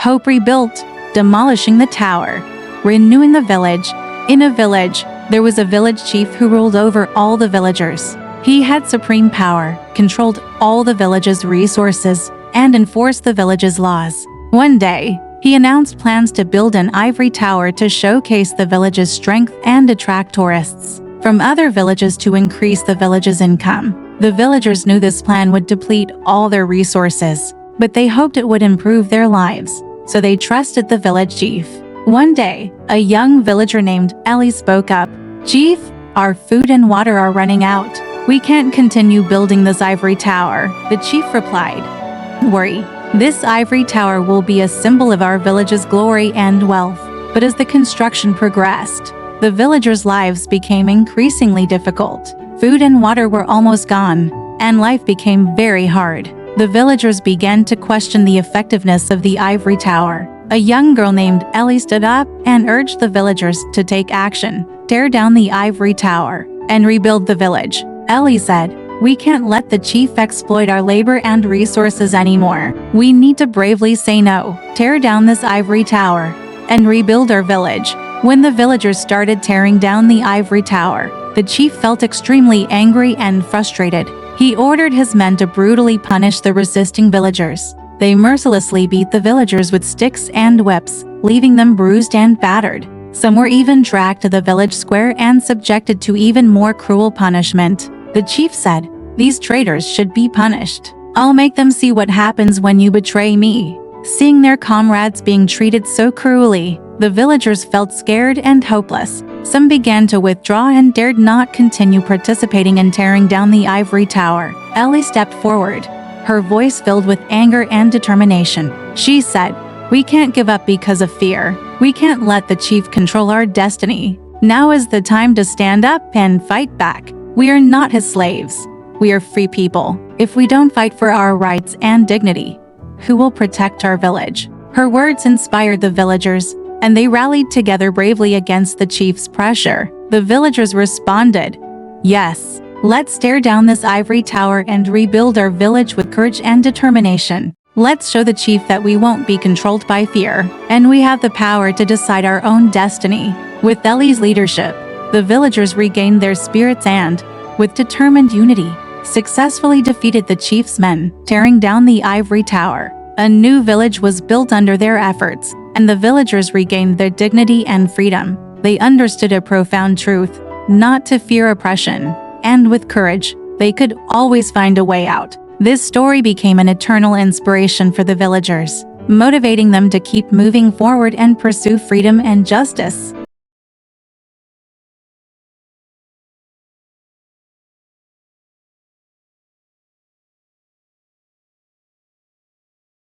Hope rebuilt, demolishing the tower, renewing the village. In a village, there was a village chief who ruled over all the villagers. He had supreme power, controlled all the village's resources, and enforced the village's laws. One day, he announced plans to build an ivory tower to showcase the village's strength and attract tourists from other villages to increase the village's income. The villagers knew this plan would deplete all their resources, but they hoped it would improve their lives, so they trusted the village chief. One day, a young villager named Ellie spoke up. "Chief, our food and water are running out. We can't continue building this ivory tower." The chief replied, "Don't worry. This ivory tower will be a symbol of our village's glory and wealth." But as the construction progressed, the villagers' lives became increasingly difficult. Food and water were almost gone, and life became very hard. The villagers began to question the effectiveness of the ivory tower. A young girl named Ellie stood up and urged the villagers to take action, tear down the ivory tower, and rebuild the village. Ellie said, "We can't let the chief exploit our labor and resources anymore. We need to bravely say no, tear down this ivory tower, and rebuild our village." When the villagers started tearing down the ivory tower, the chief felt extremely angry and frustrated. He ordered his men to brutally punish the resisting villagers. They mercilessly beat the villagers with sticks and whips, leaving them bruised and battered. Some were even dragged to the village square and subjected to even more cruel punishment. The chief said, "These traitors should be punished. I'll make them see what happens when you betray me." Seeing their comrades being treated so cruelly, the villagers felt scared and hopeless. Some began to withdraw and dared not continue participating in tearing down the ivory tower. Ellie stepped forward, her voice filled with anger and determination. She said, "We can't give up because of fear. We can't let the chief control our destiny. Now is the time to stand up and fight back. We are not his slaves. We are free people. If we don't fight for our rights and dignity, who will protect our village?" Her words inspired the villagers, and they rallied together bravely against the chief's pressure. The villagers responded, "Yes, let's tear down this ivory tower and rebuild our village with courage and determination. Let's show the chief that we won't be controlled by fear, and we have the power to decide our own destiny." With Ellie's leadership, the villagers regained their spirits and, with determined unity, successfully defeated the chief's men, tearing down the ivory tower. A new village was built under their efforts, and the villagers regained their dignity and freedom. They understood a profound truth: not to fear oppression, and with courage, they could always find a way out. This story became an eternal inspiration for the villagers, motivating them to keep moving forward and pursue freedom and justice.